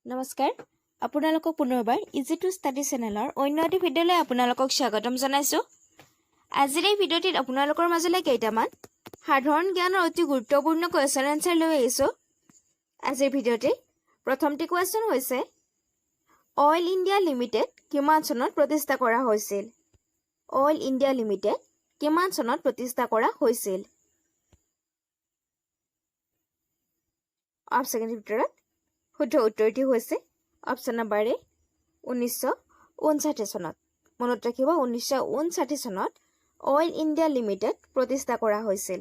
নমস্কাৰ আপোনালোকক পুনৰবাৰ ইজি টু ষ্টাডি চেনেলৰ অন্য এটি ভিডিঅ'লৈ আপোনালোকক স্বাগতম জনাইছোঁ। আজিৰ এই ভিডিঅ'টিত আপোনালোকৰ মাজলৈ কেইটামান সাধাৰণ জ্ঞানৰ অতি গুৰুত্বপূৰ্ণ কুৱেশ্যন এনচাৰ লৈ আহিছোঁ। আজিৰ ভিডিঅ'টি প্ৰথমটি কুৱেশ্যন হৈছে অইল ইণ্ডিয়া লিমিটেড কিমান চনত প্ৰতিষ্ঠা কৰা হৈছিল? অইল ইণ্ডিয়া লিমিটেড কিমান চনত প্ৰতিষ্ঠা কৰা হৈছিল? অপশ্যনৰ ভিতৰত শুদ্ধ উত্তৰটি হৈছে অপশ্যন নম্বৰ এ 1959 চনত। মনত ৰাখিব 1959 চনত অইল ইণ্ডিয়া লিমিটেড প্ৰতিষ্ঠা কৰা হৈছিল।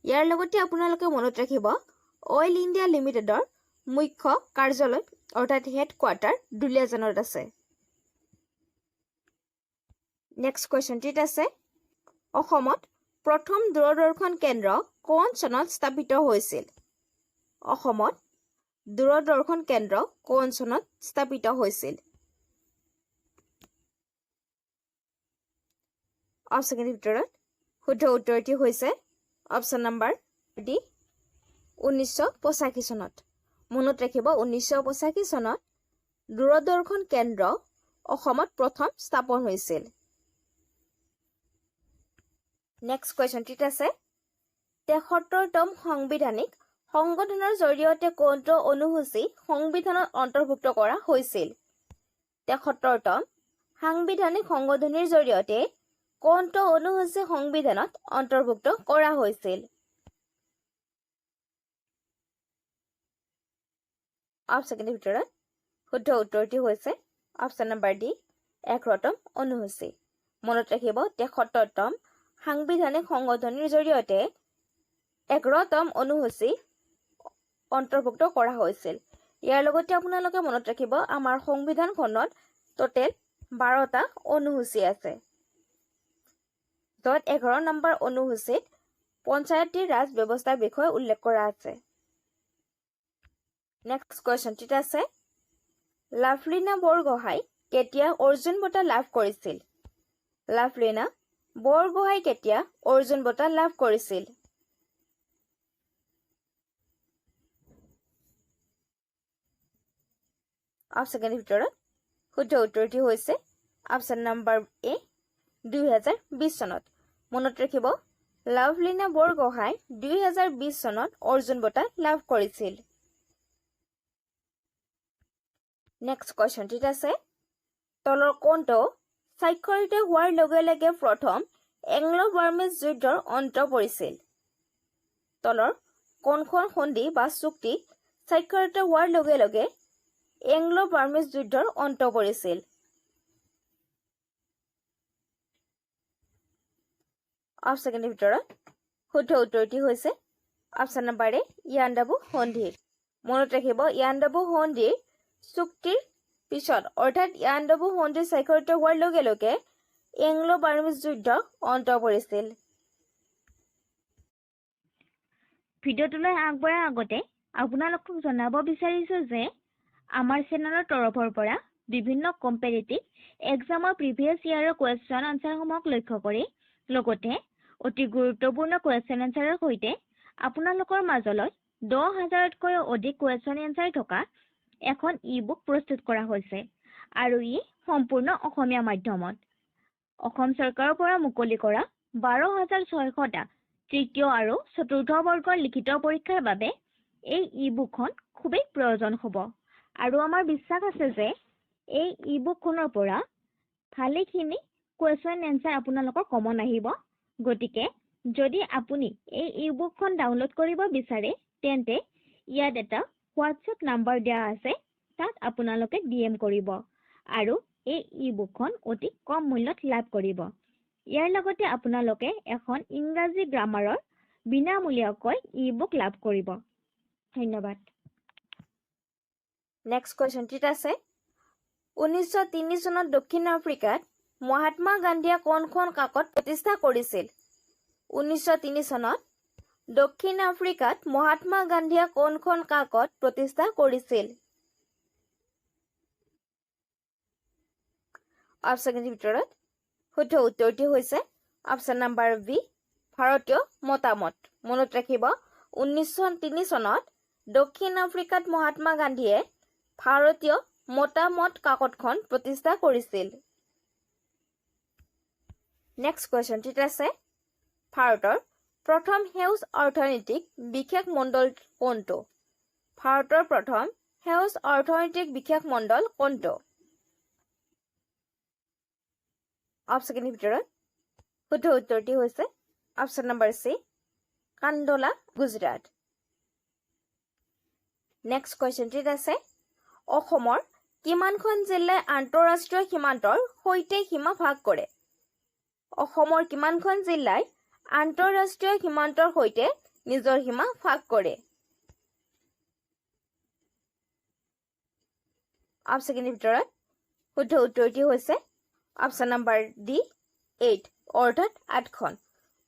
ইয়াৰ লগতে আপোনালোকে মনত ৰাখিব অইল ইণ্ডিয়া লিমিটেডৰ মুখ্য কাৰ্যালয় অৰ্থাৎ হেডকোৱাৰ্টাৰ দুলিয়াজানত আছে। নেক্সট কুৱেশ্যনটিত আছে অসমত প্ৰথম দূৰদৰ্শন কেন্দ্ৰ কোন চনত স্থাপিত হৈছিল? অসমত দূৰদৰ্শন কেন্দ্ৰ কোন চনত স্থাপিত হৈছিল? অপশ্যনৰ ভিতৰত শুদ্ধ উত্তৰটি হৈছে অপশ্যন নম্বৰ ডি 1985 চনত। মনত ৰাখিব 1985 চনত দূৰদৰ্শন কেন্দ্ৰ অসমত প্ৰথম স্থাপন হৈছিল। নেক্সট কুৱেশ্যনটিত আছে 73তম সাংবিধানিক সংশোধনৰ জৰিয়তে কোনটো অনুসূচী সংবিধানত অন্তৰ্ভুক্ত কৰা হৈছিল? 73তম সাংবিধানিক সংশোধনীৰ জৰিয়তে কোনটো অনুসূচী সংবিধানত অন্তৰ্ভুক্ত কৰা হৈছিল? অপশ্যনৰ ভিতৰত শুদ্ধ উত্তৰটি হৈছে অপশ্যন নম্বৰ ডি 11তম অনুসূচী। মনত ৰাখিব 73তম সাংবিধানিক সংশোধনীৰ জৰিয়তে 11তম অনুসূচী অন্তৰ্ভুক্ত কৰা হৈছিল। ইয়াৰ লগতে আপোনালোকে মনত ৰাখিব আমাৰ সংবিধানখনত টোটেল 12টা অনুসূচী আছে, য'ত 11 নম্বৰ অনুসূচীত পঞ্চায়তী ৰাজ ব্যৱস্থাৰ বিষয়ে উল্লেখ কৰা আছে। নেক্সট কুৱেশ্যনটিত আছে লাভলীনা বৰগোহাঁই কেতিয়া অৰ্জুন বঁটা লাভ কৰিছিল? লাভলীনা বৰগোহাঁই কেতিয়া অৰ্জুন বঁটা লাভ কৰিছিল? অপশ্যনৰ ভিতৰত শুদ্ধ উত্তৰটি হৈছে অপশ্যন নম্বৰ এ 2020 চনত। মনত ৰাখিব লাভলীনা বৰগোহাঁই 2020 চনত অৰ্জুন বঁটা লাভ কৰিছিল। নেক্সট কুৱেশ্যনটিত আছে তলৰ কোনটো স্বাক্ষৰিত হোৱাৰ লগে লগে প্ৰথম এংলো বাৰ্মিজ যুদ্ধৰ অন্ত পৰিছিল? তলৰ কোনখন সন্ধি বা চুক্তি স্বাক্ষৰিত হোৱাৰ লগে লগে এংলো বাৰ্মিজ যুদ্ধৰ অন্ত পৰিছিল? অপশ্যনৰ ভিতৰত শুদ্ধ উত্তৰটি হৈছে অপশ্যন নম্বৰ এ ইয়াণ্ডাবু সন্ধিৰ। মনত ৰাখিব ইয়াণ্ডাবু সন্ধিৰ চুক্তিৰ পিছত অৰ্থাৎ ইয়াণ্ডাবু সন্ধি স্বাক্ষৰিত হোৱাৰ লগে লগে এংলো বাৰ্মিজ যুদ্ধ অন্ত পৰিছিল। ভিডিঅ'টোলৈ আগবঢ়াৰ আগতে আপোনালোকক জনাব বিচাৰিছো যে আমাৰ চেনেলৰ তৰফৰ পৰা বিভিন্ন কম্পেৰিটিভ এক্সামৰ প্ৰিভিয়াছ ইয়াৰৰ কুৱেশ্যন আনচাৰসমূহক লক্ষ্য কৰি লগতে অতি গুৰুত্বপূৰ্ণ কুৱেশ্যন আনচাৰৰ সৈতে আপোনালোকৰ মাজলৈ 10,000তকৈও অধিক কুৱেশ্যন এনচাৰ থকা এখন ই বুক প্ৰস্তুত কৰা হৈছে আৰু ই সম্পূৰ্ণ অসমীয়া মাধ্যমত। অসম চৰকাৰৰ পৰা মুকলি কৰা 12,600টা তৃতীয় আৰু চতুৰ্থ বৰ্গৰ লিখিত পৰীক্ষাৰ বাবে এই ই বুকখন খুবেই প্ৰয়োজন হ'ব আৰু আমাৰ বিশ্বাস আছে যে এই ই বুকখনৰ পৰা ভালেখিনি কুৱেশ্যন এনচাৰ আপোনালোকৰ কমন আহিব। গতিকে যদি আপুনি এই ই বুকখন ডাউনলোড কৰিব বিচাৰে তেন্তে ইয়াত এটা হোৱাটছএপ নাম্বাৰ দিয়া আছে, তাত আপোনালোকে DM কৰিব আৰু এই ই বুকখন অতি কম মূল্যত লাভ কৰিব। ইয়াৰ লগতে আপোনালোকে এখন ইংৰাজী গ্ৰামাৰৰ বিনামূলীয়াকৈ ই বুক লাভ কৰিব। ধন্যবাদ। নেক্সট কুৱেশ্যনটিত আছে 1903 চনত দক্ষিণ আফ্ৰিকাত মহাত্মা গান্ধীয়ে কোনখন কাকত প্ৰতিষ্ঠা কৰিছিল? 1903 চনত দক্ষিণ আফ্ৰিকাত মহাত্মা গান্ধীয়ে কোনখন কাকত প্ৰতিষ্ঠা কৰিছিল? অপশ্যনৰ ভিতৰত শুদ্ধ উত্তৰটি হৈছে অপশ্যন নম্বৰ বি ভাৰতীয় মতামত। মনত ৰাখিব 1903 চনত দক্ষিণ আফ্ৰিকাত মহাত্মা গান্ধীয়ে ভাৰতীয় মতামত কাকতখন প্ৰতিষ্ঠা কৰিছিল? নেক্সট কুৱেশ্যনটিত আছে ভাৰতৰ প্ৰথম সেউজ অৰ্থনৈতিক বিশেষ মণ্ডল কোনটো? ভাৰতৰ প্ৰথম সেউজ অৰ্থনৈতিক বিশেষ মণ্ডল কোনটো? অপশ্যনৰ ভিতৰত শুদ্ধ উত্তৰটি হৈছে option number C, Kandla, Gujarat. Next কুৱেশ্যনটিত আছে অসমৰ কিমানখন জিলাই আন্তঃৰাষ্ট্ৰীয় সীমান্তৰ সৈতে সীমা ভাগ কৰে? অসমৰ কিমানখন জিলাই আন্তঃৰাষ্ট্ৰীয় সীমান্তৰ সৈতে নিজৰ সীমা ভাগ কৰে? অপশ্যনৰ ভিতৰত শুদ্ধ উত্তৰটি হৈছে অপশ্যন নম্বৰ ডি, 8, অৰ্থাৎ 8খন।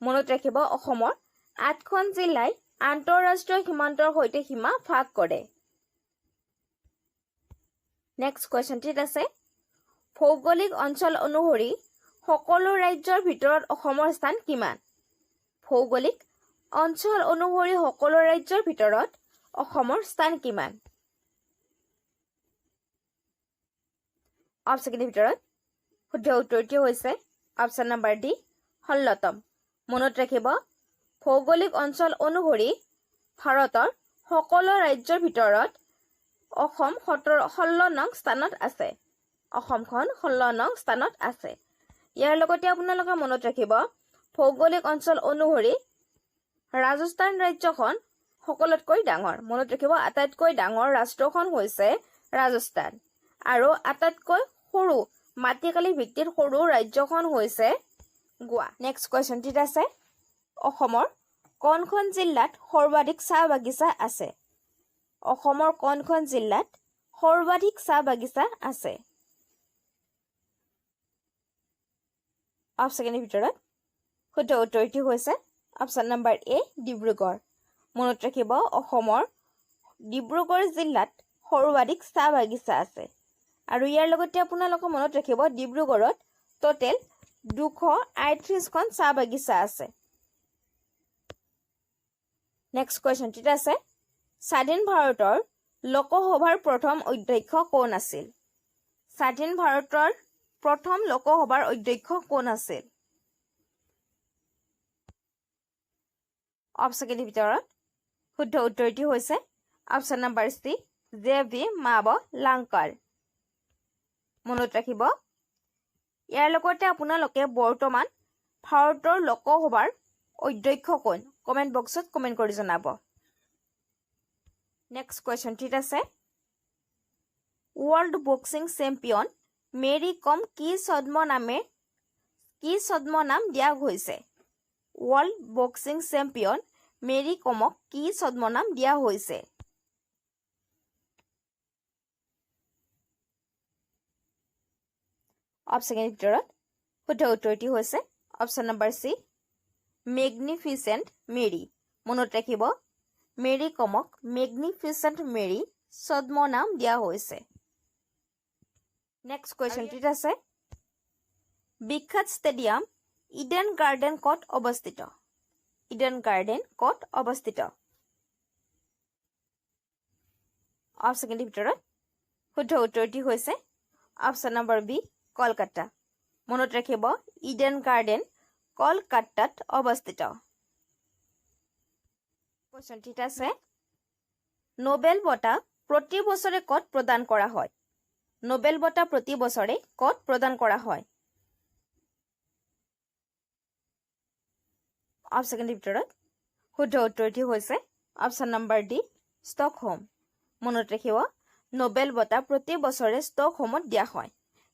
মনত ৰাখিব অসমৰ 8খন জিলাই আন্তঃৰাষ্ট্ৰীয় সীমান্তৰ সৈতে সীমা ভাগ কৰে। নেক্সট কুৱেশ্যনটিত আছে ভৌগোলিক অঞ্চল অনুসৰি সকলো ৰাজ্যৰ ভিতৰত অসমৰ স্থান কিমান? ভৌগোলিক অঞ্চল অনুসৰি সকলো ৰাজ্যৰ ভিতৰত অসমৰ স্থান কিমান? অপশ্যনৰ ভিতৰত শুদ্ধ উত্তৰটি হৈছে অপশ্যন নম্বৰ ডি, 16তম। মনত ৰাখিব ভৌগোলিক অঞ্চল অনুসৰি ভাৰতৰ সকলো ৰাজ্যৰ ভিতৰত অসম 16 নং স্থানত আছে। অসমখন 16 নং স্থানত আছে। ইয়াৰ লগতে আপোনালোকে মনত ৰাখিব ভৌগোলিক অঞ্চল অনুসৰি ৰাজস্থান ৰাজ্যখন সকলোতকৈ ডাঙৰ। মনত ৰাখিব আটাইতকৈ ডাঙৰ ৰাষ্ট্ৰখন হৈছে ৰাজস্থান আৰু আটাইতকৈ সৰু মাটিকালি ভিত্তিৰ সৰু ৰাজ্যখন হৈছে গোৱা। নেক্সট কুৱেশ্যনটিত আছে অসমৰ কোনখন জিলাত সৰ্বাধিক চাহ বাগিচা আছে? অসমৰ কোনখন জিলাত সৰ্বাধিক চাহ বাগিচা আছে? অপশ্যনৰ ভিতৰত শুদ্ধ উত্তৰটি হৈছে অপশ্যন নম্বৰ এ, ডিব্ৰুগড়। মনত ৰাখিব অসমৰ ডিব্ৰুগড় জিলাত সৰ্বাধিক চাহ বাগিচা আছে আৰু ইয়াৰ লগতে আপোনালোকে মনত ৰাখিব ডিব্ৰুগড়ত টোটেল 238খন চাহ বাগিচা আছে। নেক্সট কুৱেশ্যনটিত আছে স্বাধীন ভাৰতৰ লোকসভাৰ প্ৰথম অধ্যক্ষ কোন আছিল? স্বাধীন ভাৰতৰ প্ৰথম লোকসভাৰ অধ্যক্ষ কোন আছিল? অপশ্যনৰ ভিতৰত শুদ্ধ উত্তৰটি হৈছে অপশ্যন নম্বৰ চি, জে.ভি. মাৱলাংকাৰ। মনত ৰাখিব ইয়াৰ লগতে আপোনালোকে বৰ্তমান ভাৰতৰ লোকসভাৰ অধ্যক্ষ কোন? কমেণ্ট বক্সত কমেণ্ট কৰি জনাব। নেক্সট কুৱেশ্যনটিত আছে world boxing champion Mary Kom কি ছদ্মনাম দিয়া হৈছে? ৱৰ্ল্ড বক্সিং চেম্পিয়ন মেৰী কমক কি ছদ্মনাম দিয়া হৈছে? অপশ্যনৰ ভিতৰত শুদ্ধ উত্তৰটি হৈছে option number C, magnificent Mary. মনত ৰাখিব মেৰী কমক মেগনিফিচেণ্ট মেৰী ছদ্মনাম দিয়া হৈছে। নেক্সট কুৱেশ্যনটিত আছে বিখ্যাত ষ্টেডিয়াম ইডেন গাৰ্ডেন ক'ত অৱস্থিত? ইডেন গাৰ্ডেন ক'ত অৱস্থিত? অপশ্যনৰ ভিতৰত শুদ্ধ উত্তৰটি হৈছে অপশ্যন নম্বৰ বি, কলকাতা। মনত ৰাখিব ইডেন গাৰ্ডেন কলকাতাত অৱস্থিত। কুৱেশ্যনটিত আছে নোবেল বঁটা প্ৰতি বছৰে ক'ত প্ৰদান কৰা হয়? নোবেল বঁটা প্ৰতি বছৰে ক'ত প্ৰদান কৰা হয়? অপশ্যনৰ ভিতৰত শুদ্ধ উত্তৰটি হৈছে অপশ্যন নম্বৰ ডি, ষ্টকহোম। মনত ৰাখিব নোবেল বঁটা প্ৰতি বছৰে ষ্টকহোমত দিয়া হয়।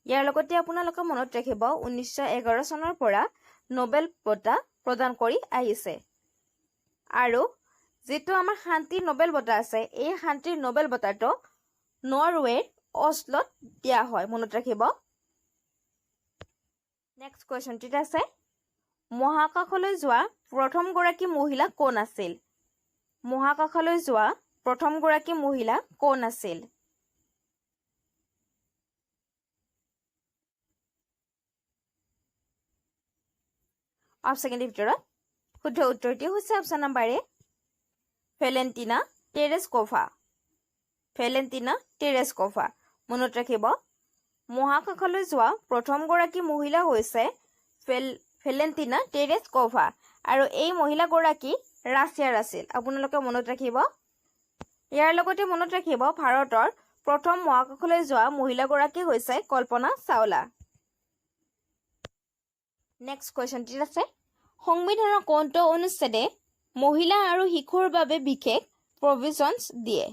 ইয়াৰ লগতে আপোনালোকে মনত ৰাখিব 1911 চনৰ পৰা নোবেল বঁটা প্ৰদান কৰি আহিছে আৰু যিটো আমাৰ শান্তিৰ নোবেল বঁটা আছে এই শান্তিৰ নোবেল বঁটাটো নৰৱেৰ অস্লোত দিয়া হয়। মনত ৰাখিব। নেক্সট কুৱেশ্যনটিত আছে মহাকাশলৈ যোৱা প্ৰথমগৰাকী মহিলা কোন আছিল? মহাকাশলৈ যোৱা প্ৰথমগৰাকী মহিলা কোন আছিল? অপশ্যনৰ ভিতৰত শুদ্ধ উত্তৰটি হৈছে অপশ্যন নম্বৰ এ, ভেলেণ্টিনা টেৰেস্কোভা। ভেলেন্টিনা টেৰেস্কোভা মনত ৰাখিব মহাকাশলৈ যোৱা প্ৰথমগৰাকী মহিলা হৈছে ভেলেন্টিনা টেৰেস্কোভা আৰু এই মহিলাগৰাকী ৰাছিয়াৰ আছিল আপোনালোকে মনত ৰাখিব ইয়াৰ লগতে মনত ৰাখিব ভাৰতৰ প্ৰথম মহাকাশলৈ যোৱা মহিলাগৰাকী হৈছে কল্পনা চাওলা নেক্সট কোৱেশ্চনটি আছে সংবিধানৰ কোনটো অনুচ্ছেদে মহিলা আৰু শিশুৰ বাবে বিশেষ প্ৰভিজনছ দিয়ে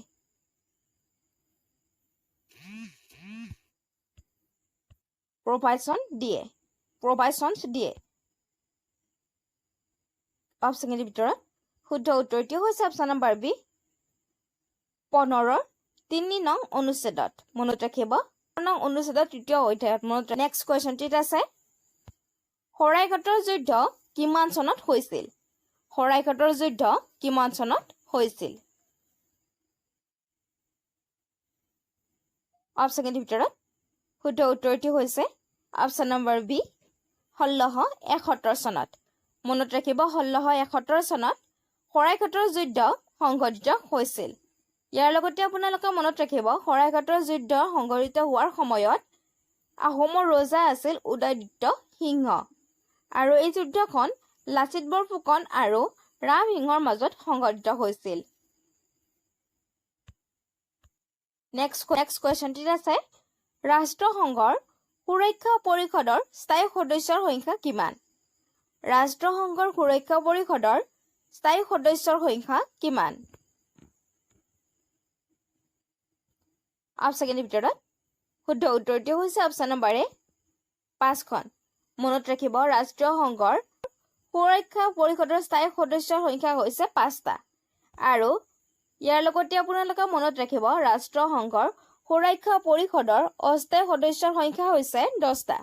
প্ৰভাইজনছ দিয়ে অপশ্যনৰ ভিতৰত শুদ্ধ উত্তৰটি হৈছে অপশ্যন নম্বৰ বি 15 3 নং অনুচ্ছেদত মনত ৰাখিব 3 নং অনুচ্ছেদৰ তৃতীয় অধ্যায়ত মনত নেক্সট কোৱেশ্চনটিত আছে শৰাইঘাটৰ যুদ্ধ কিমান চনত হৈছিল শৰাইঘাটৰ যুদ্ধ কিমান চনত হৈছিল অপশ্যনৰ ভিতৰত শুদ্ধ উত্তৰটি হৈছে অপশ্যন নম্বৰ বি 1671 চনত মনত ৰাখিব 1671 চনত শৰাইঘাটৰ যুদ্ধ সংঘটিত হৈছিল ইয়াৰ লগতে আপোনালোকে মনত ৰাখিব শৰাইঘাটৰ যুদ্ধ সংঘটিত হোৱাৰ সময়ত আহোমৰ ৰজা আছিল উদয়দিত্য সিংহ আৰু এই যুদ্ধখন লাচিত বৰফুকন আৰু ৰাম সিংহৰ মাজত সংঘটিত হৈছিল নেক্সট কোৱেশ্চনটি আছে ৰাষ্ট্ৰসংঘৰ সুৰক্ষা পৰিষদৰ স্থায়ী সদস্যৰ সংখ্যা কিমান ৰাষ্ট্ৰসংঘৰ সুৰক্ষা পৰিষদৰ স্থায়ী সদস্যৰ সংখ্যা কিমান অপশ্যনৰ ভিতৰত শুদ্ধ উত্তৰটি হৈছে অপশ্যন নম্বৰ এ 5খন মনত ৰাখিব ৰাষ্ট্ৰসংঘৰ সুৰক্ষা পৰিষদৰ স্থায়ী সদস্যৰ সংখ্যা হৈছে 5টা আৰু ইয়াৰ লগতে আপোনালোকে মনত ৰাখিব ৰাষ্ট্ৰসংঘৰ সুৰক্ষা পৰিষদৰ অস্থায়ী সদস্যৰ সংখ্যা হৈছে 10টা